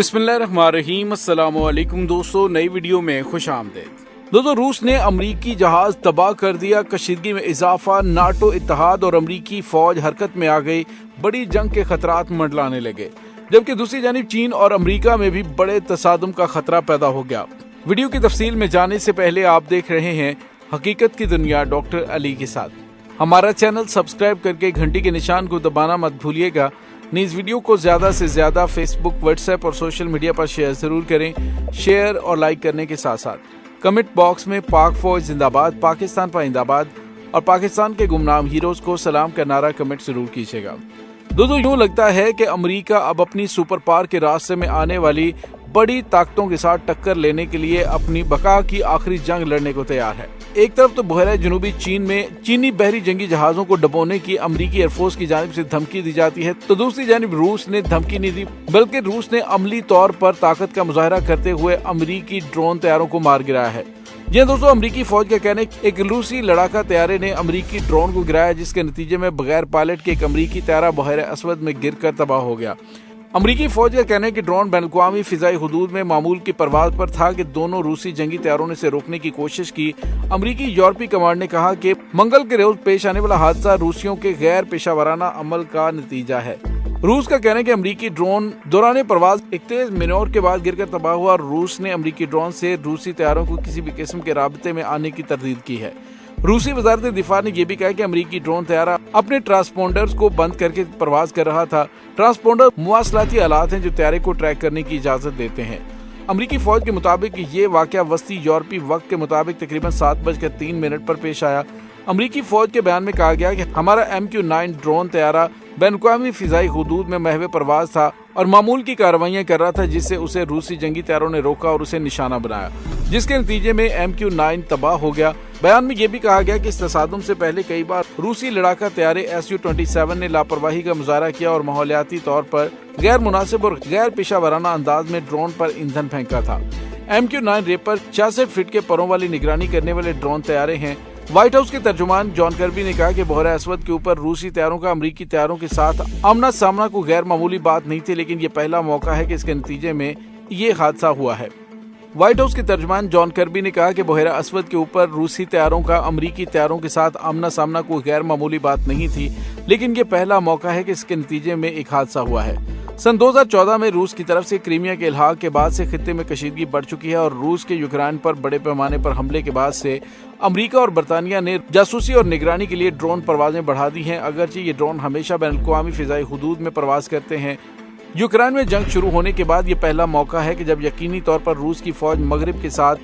बिस्मिल्लाहिर्रहमानिर्रहीम। अस्सलाम वालेकुम दोस्तों, नई वीडियो में खुश आमदीद। दोस्तों, रूस ने अमरीकी जहाज तबाह कर दिया, कशीदगी में इजाफा, नाटो इत्तेहाद और अमरीकी फौज हरकत में आ गई, बड़ी जंग के खतरात मंडलाने लगे। जबकि दूसरी जानिब चीन और अमरीका में भी बड़े तसादुम का खतरा पैदा हो गया। वीडियो की तफसील में जाने से पहले आप देख रहे हैं हकीकत की दुनिया डॉक्टर अली के साथ। हमारा चैनल सब्सक्राइब करके घंटी के निशान को दबाना मत भूलिएगा। इस वीडियो को ज्यादा से ज्यादा फेसबुक, व्हाट्सएप और सोशल मीडिया पर शेयर जरूर करें। शेयर और लाइक करने के साथ साथ कमेंट बॉक्स में पाक फौज जिंदाबाद, पाकिस्तान पाइंदाबाद और पाकिस्तान के गुमनाम हीरोज को सलाम का नारा कमेंट जरूर कीजिएगा। दोस्तों, यूं लगता है कि अमेरिका अब अपनी सुपर पावर के रास्ते में आने वाली बड़ी ताकतों के साथ टक्कर लेने के लिए अपनी बका की आखिरी जंग लड़ने को तैयार है। एक तरफ तो बहरा जनूबी चीन में चीनी बहरी जंगी जहाजों को डुबोने की अमरीकी एयरफोर्स की जानिब से धमकी दी जाती है, तो दूसरी जानिब रूस ने धमकी नहीं दी, बल्कि रूस ने अमली तौर पर ताकत का मुजाहरा करते हुए अमरीकी ड्रोन तैयारों को मार गिराया है। जी दोस्तों, अमरीकी फौज का कहना है एक रूसी लड़ाका तैयारे ने अमरीकी ड्रोन को गिराया, जिसके नतीजे में बगैर पायलट के एक अमरीकी तैयारा बहरा असवद में गिरकर तबाह हो गया। अमरीकी फौज का कहना है कि ड्रोन बैनुल-अक़वामी फिजाई हुदूद में मामूल की परवाज पर था कि दोनों रूसी जंगी तैयारों ने इसे रोकने की कोशिश की। अमरीकी यूरोपीय कमांड ने कहा कि मंगल के रोज पेश आने वाला हादसा रूसियों के गैर पेशावराना अमल का नतीजा है। रूस का कहना है कि अमरीकी ड्रोन दौरान परवाज एक तेज मिनोर के बाद गिरकर तबाह हुआ और रूस ने अमरीकी ड्रोन से रूसी तैयारों को किसी भी किस्म के राबते में आने की तरदीद की है। रूसी वजारत दिफा ने यह भी कहा कि अमरीकी ड्रोन तैयारा अपने ट्रांसपोंडर्स को बंद करके परवाज कर रहा था। ट्रांसपोंडर मुवासलाती आलात हैं जो तैयारे को ट्रैक करने की इजाजत देते हैं। अमरीकी फौज के मुताबिक ये वाकया वस्ती यूरोपीय वक्त के मुताबिक तकरीबन 7:03 पर पेश आया। अमरीकी फौज के बयान में कहा गया कि हमारा MQ-9 ड्रोन तैयारा बैनुल-अक़वामी फिजाई हुदूद में महवे परवाज था और मामूल की कार्रवाइयां कर रहा था, जिससे उसे रूसी जंगी तैयारों ने रोका और उसे निशाना बनाया, जिसके नतीजे में MQ-9 तबाह हो गया। बयान में यह भी कहा गया कि इस तसादुम से पहले कई बार रूसी लड़ाका तैयारे Su-27 ने लापरवाही का मुजाहरा किया और माहौलियाती तौर पर गैर मुनासिब और गैर पेशा वराना अंदाज में ड्रोन पर ईंधन फेंका था। MQ-9 रेपर 66 फीट के परों वाली निगरानी करने वाले ड्रोन तैयारे हैं। व्हाइट हाउस के तर्जुमान जॉन कर्बी ने कहा कि बहरा असवद के ऊपर रूसी तैयारों का अमरीकी तैयारों के साथ आमना सामना को गैर मामूली बात नहीं थी, लेकिन ये पहला मौका है कि इसके नतीजे में ये हादसा हुआ है। व्हाइट हाउस के तर्जुमान जॉन कर्बी ने कहा कि बहरा असवद के ऊपर रूसी तैयारों का अमरीकी तैयारों के साथ आमना सामना कोई गैर मामूली बात नहीं थी, लेकिन ये पहला मौका है कि इसके नतीजे में एक हादसा हुआ है। सन 2014 में रूस की तरफ से क्रीमिया के इल्हाक के बाद से खित्ते में कशीदगी बढ़ चुकी है और रूस के यूक्रेन पर बड़े पैमाने पर हमले के बाद से अमेरिका और बरतानिया ने जासूसी और निगरानी के लिए ड्रोन परवाजें बढ़ा दी हैं। अगरचे ये ड्रोन हमेशा बैनुल-अक़वामी फिजाई हुदूद में परवाज करते हैं, यूक्रेन में जंग शुरू होने के बाद ये पहला मौका है कि जब यकीनी तौर पर रूस की फौज मगरिब के साथ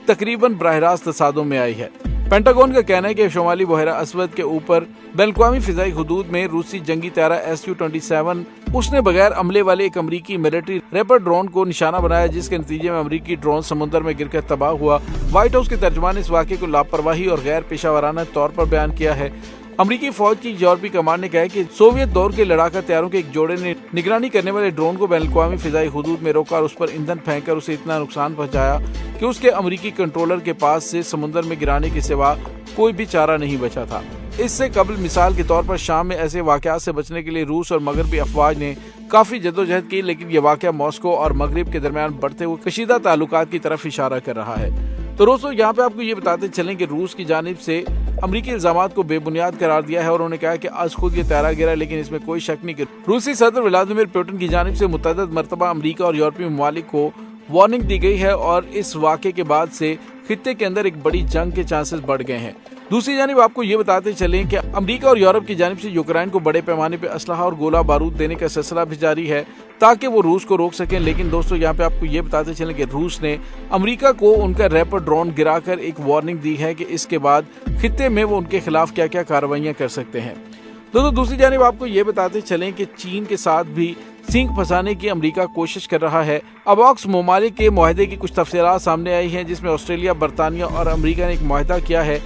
तकरीबन बराह रास्त तसादुम में आई है। पेंटागन का कहना है कि शुमाली बहरा असवद के ऊपर बैनुल-अक़वामी फिजाई हुदूद में रूसी जंगी तैयारा Su-27 उसने बगैर अमले वाले एक अमरीकी मिलिट्री रेपर ड्रोन को निशाना बनाया, जिसके नतीजे में अमरीकी ड्रोन समुद्र में गिरकर तबाह हुआ। व्हाइट हाउस के तर्जुमान ने इस वाक़े को लापरवाही और गैर पेशावराना तौर पर बयान किया है। अमरीकी फौज की यूरोपीय कमांड ने कहा कि सोवियत दौर के लड़ाका तैयारों के एक जोड़े ने निगरानी करने वाले ड्रोन को बैनुल-अक़वामी फिजाई हुदूद में रोका और उस पर ईंधन फेंककर उसे इतना नुकसान पहुंचाया कि उसके अमरीकी कंट्रोलर के पास से समुद्र में गिराने के सिवा कोई भी चारा नहीं बचा था। इससे कबल मिसाल के तौर पर शाम में ऐसे वाकयात से बचने के लिए रूस और मगरबी अफवाज ने काफी जद्दोजहद की, लेकिन यह वाकया मॉस्को और मगरिब के दरमियान बढ़ते हुए कशीदा ताल्लुकात की तरफ इशारा कर रहा है। तो दोस्तों, यहाँ पे आपको ये बताते चलें कि रूस की जानिब से अमरीकी इल्जामात को बेबुनियाद करार दिया है और उन्होंने कहा कि आज खुद ये तैयारा गिरा, लेकिन इसमें कोई शक नहीं कि रूसी सदर व्लादिमीर पुतिन की जानिब से मुतअद्दिद मरतबा अमरीका और यूरोपीय ममालिक को वार्निंग दी गई है और इस वाक़े के बाद से खित्ते के अंदर एक बड़ी जंग के चांसेस बढ़ गए हैं। दूसरी जानिब आपको ये बताते चलें कि अमेरिका और यूरोप की जानिब से यूक्रेन को बड़े पैमाने पर असलहा और गोला बारूद देने का सिलसिला भी जारी है ताकि वो रूस को रोक सकें। लेकिन दोस्तों, यहाँ पे आपको ये बताते चलें कि रूस ने अमेरिका को उनका रैपर ड्रोन गिराकर एक वार्निंग दी है कि इसके बाद खित्ते में वो उनके खिलाफ क्या क्या कार्रवाइयां कर सकते हैं। दोस्तों, दूसरी जानिब आपको ये बताते चलें कि चीन के साथ भी सींग फंसाने की अमेरिका कोशिश कर रहा है। अब ऑक्स ममालिक के मुआहदे की कुछ तफसीलात सामने आई हैं, जिसमें ऑस्ट्रेलिया, बरतानिया और अमेरिका ने एक मुआहदा किया है।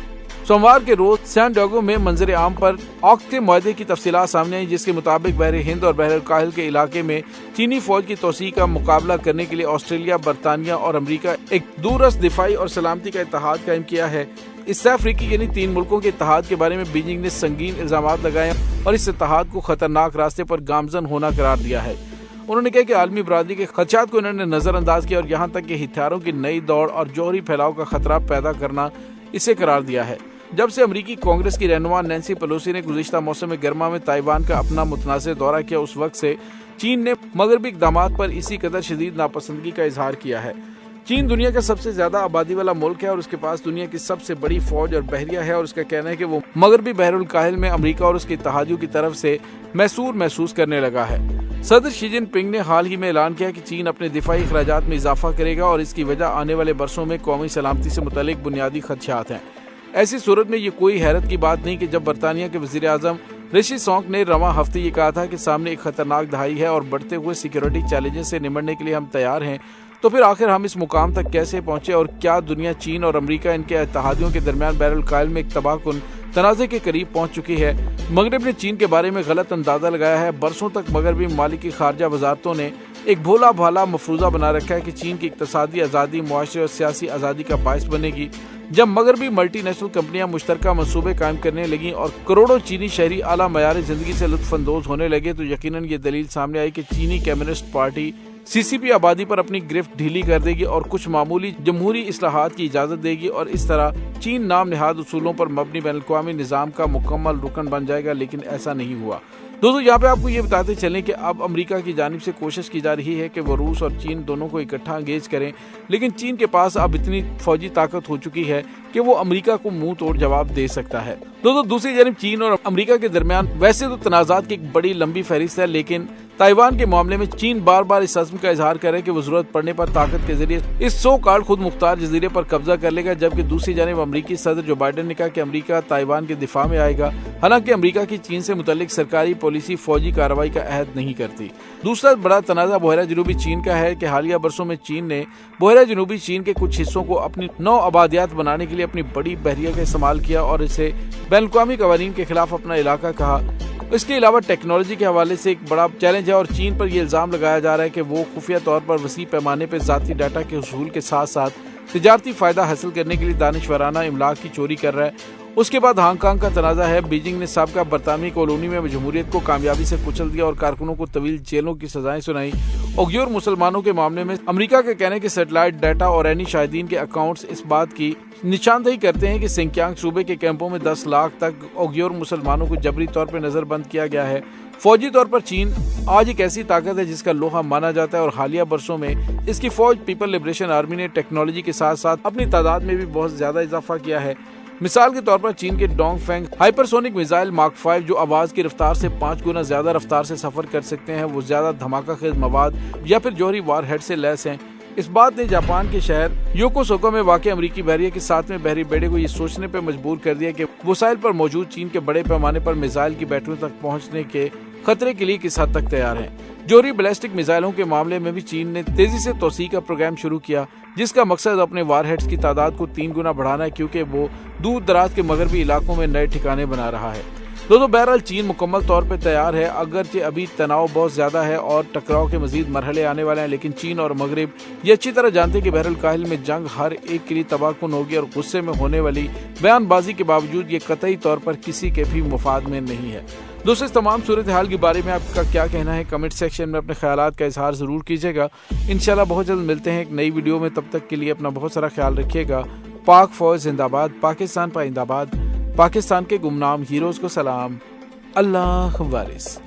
सोमवार के रोज सैन डिएगो में मंजर आम पर ऑक्स के मुआहदे की तफसीलात सामने आई, जिसके मुताबिक बहर हिंद और बहर काहिल के इलाके में चीनी फौज की तोसी का मुकाबला करने के लिए ऑस्ट्रेलिया, बरतानिया और अमेरिका एक दूरस्थ दिफाई और सलामती का इत्तेहाद कायम किया है। इससे अफ्रीकी यानी 3 मुल्कों के इत्तेहाद के बारे में बीजिंग ने संगीन इल्जामात लगाए और इस इत्तेहाद को खतरनाक रास्ते पर गामजन होना करार दिया है। انہوں نے کہا کہ عالمی برادری کے خدشات کو انہوں نے نظر انداز کیا اور یہاں تک کہ ہتھیاروں کی نئی دوڑ اور جوہری پھیلاؤ کا خطرہ پیدا کرنا اسے قرار دیا ہے۔ جب سے امریکی کانگریس کی رہنما نینسی پیلوسی نے گزشتہ موسم گرما میں تائیوان کا اپنا متنازع دورہ کیا، اس وقت سے چین نے مغربی اقدامات پر اسی قدر شدید ناپسندگی کا اظہار کیا ہے۔ چین دنیا کا سب سے زیادہ آبادی والا ملک ہے اور اس کے پاس دنیا کی سب سے بڑی فوج اور بحریہ ہے، اور اس کا کہنا ہے کہ وہ مغربی بحر الکاہل میں امریکہ اور اس کے اتحادیوں کی طرف سے محسوس کرنے لگا ہے۔ صدر شی جن پنگ نے حال ہی میں اعلان کیا کہ چین اپنے دفاعی اخراجات میں اضافہ کرے گا اور اس کی وجہ آنے والے برسوں میں قومی سلامتی سے متعلق بنیادی خدشات ہیں۔ ایسی صورت میں یہ کوئی حیرت کی بات نہیں کہ جب برطانیہ کے وزیر اعظم رشی سونک نے رواں ہفتے یہ کہا تھا کہ سامنے ایک خطرناک دہائی ہے اور بڑھتے ہوئے سیکیورٹی چیلنجز سے نمٹنے کے لیے ہم تیار ہیں، تو پھر آخر ہم اس مقام تک کیسے پہنچے اور کیا دنیا چین اور امریکہ ان کے اتحادیوں کے درمیان بحر الکاہل میں ایک تباہ کن تنازع کے قریب پہنچ چکی ہے؟ مغرب نے چین کے بارے میں غلط اندازہ لگایا ہے۔ برسوں تک مغربی ممالک کی خارجہ وزارتوں نے ایک بھولا بھالا مفروضہ بنا رکھا ہے کہ چین کی اقتصادی آزادی معاشرے اور سیاسی آزادی کا باعث بنے گی۔ جب مغربی ملٹی نیشنل کمپنیاں مشترکہ منصوبے قائم کرنے لگیں اور کروڑوں چینی شہری اعلیٰ معیار زندگی سے لطف اندوز ہونے لگے، تو یقیناً یہ دلیل سامنے آئی کہ چینی کمیونسٹ پارٹی CCP آبادی پر اپنی گرفت ڈھیلی کر دے گی اور کچھ معمولی جمہوری اصلاحات کی اجازت دے گی، اور اس طرح چین نام نہاد اصولوں پر مبنی بین الاقوامی نظام کا مکمل رکن بن جائے گا، لیکن ایسا نہیں ہوا۔ دوستو، یہاں پہ آپ کو یہ بتاتے چلیں کہ اب امریکہ کی جانب سے کوشش کی جا رہی ہے کہ وہ روس اور چین دونوں کو اکٹھا انگیج کریں، لیکن چین کے پاس اب اتنی فوجی طاقت ہو چکی ہے کہ وہ امریکہ کو منہ توڑ جواب دے سکتا ہے۔ دوستو، دوسری جانب چین اور امریکہ کے درمیان ویسے تو تنازعات کی ایک بڑی لمبی فہرست ہے، لیکن تائیوان کے معاملے میں چین بار بار اس عزم کا اظہار کرے کہ وہ ضرورت پڑنے پر طاقت کے ذریعے اس سو کالڈ خود مختار جزیرے پر قبضہ کر لے گا، جبکہ دوسری جانب امریکی صدر جو بائیڈن نے کہا کہ امریکہ تائیوان کے دفاع میں آئے گا، حالانکہ امریکہ کی چین سے متعلق سرکاری پالیسی فوجی کارروائی کا عہد نہیں کرتی۔ دوسرا بڑا تنازع بحیرہ جنوبی چین کا ہے کہ حالیہ برسوں میں چین نے بحیرہ جنوبی چین کے کچھ حصوں کو اپنی نو آبادیات بنانے کے لیے اپنی بڑی بحریہ کا استعمال کیا اور اسے بین الاقوامی قوانین کے خلاف اپنا علاقہ کہا۔ اس کے علاوہ ٹیکنالوجی کے حوالے سے ایک بڑا چیلنج ہے اور چین پر یہ الزام لگایا جا رہا ہے کہ وہ خفیہ طور پر وسیع پیمانے پر ذاتی ڈیٹا کے حصول کے ساتھ ساتھ تجارتی فائدہ حاصل کرنے کے لیے دانشورانہ املاک کی چوری کر رہا ہے۔ اس کے بعد ہانگ کانگ کا تنازع ہے۔ بیجنگ نے سابقہ برطانوی کالونی میں جمہوریت کو کامیابی سے کچل دیا اور کارکنوں کو طویل جیلوں کی سزائیں سنائی۔ اوغیور مسلمانوں کے معاملے میں امریکہ کا کہنا ہے کہ سیٹلائٹ ڈیٹا اور عینی شاہدین کے اکاؤنٹس اس بات کی نشاندہی کرتے ہیں کہ سنکیانگ صوبے کے کیمپوں میں 10 لاکھ تک اوغیور مسلمانوں کو جبری طور پر نظر بند کیا گیا ہے۔ فوجی طور پر چین آج ایک ایسی طاقت ہے جس کا لوہا مانا جاتا ہے اور حالیہ برسوں میں اس کی فوج پیپل لبریشن آرمی نے ٹیکنالوجی کے ساتھ ساتھ اپنی تعداد میں بھی بہت زیادہ اضافہ کیا ہے۔ مثال کے طور پر چین کے ڈونگ فینگ ہائپرسونک میزائل مارک 5 جو آواز کی رفتار سے 5 گنا زیادہ رفتار سے سفر کر سکتے ہیں، وہ زیادہ دھماکہ خیز مواد یا پھر جوہری وار ہیڈ سے لیس ہیں۔ اس بات نے جاپان کے شہر یوکوسوکا میں واقع امریکی بحریہ کے 7ویں بحری بیڑے کو یہ سوچنے پر مجبور کر دیا کہ وسائل پر موجود چین کے بڑے پیمانے پر میزائل کی بیٹریوں تک پہنچنے کے خطرے کے لیے کس حد تک تیار ہیں۔ جوہری بیلسٹک میزائلوں کے معاملے میں بھی چین نے تیزی سے توسیع کا پروگرام شروع کیا، جس کا مقصد اپنے وار ہیڈز کی تعداد کو 3 گنا بڑھانا ہے، کیونکہ وہ دور دراز کے مغربی علاقوں میں نئے ٹھکانے بنا رہا ہے۔ دوستو، بہرحال چین مکمل طور پہ تیار ہے، اگرچہ ابھی تناؤ بہت زیادہ ہے اور ٹکراؤ کے مزید مرحلے آنے والے ہیں، لیکن چین اور مغرب یہ اچھی طرح جانتے ہیں کہ بحر الکاہل میں جنگ ہر ایک کے لیے تباہ کن ہوگی، اور غصے میں ہونے والی بیان بازی کے باوجود یہ قطعی طور پر کسی کے بھی مفاد میں نہیں ہے۔ دوستو، اس تمام صورتحال کے بارے میں آپ کا کیا کہنا ہے؟ کمنٹ سیکشن میں اپنے خیالات کا اظہار ضرور کیجیے گا۔ انشاءاللہ بہت جلد ملتے ہیں ایک نئی ویڈیو میں، تب تک کے لیے اپنا بہت سارا خیال رکھیے گا۔ پاک فوج زندہ باد، پاکستان پائندہ باد، پاکستان کے گمنام ہیروز کو سلام، اللہ وارث۔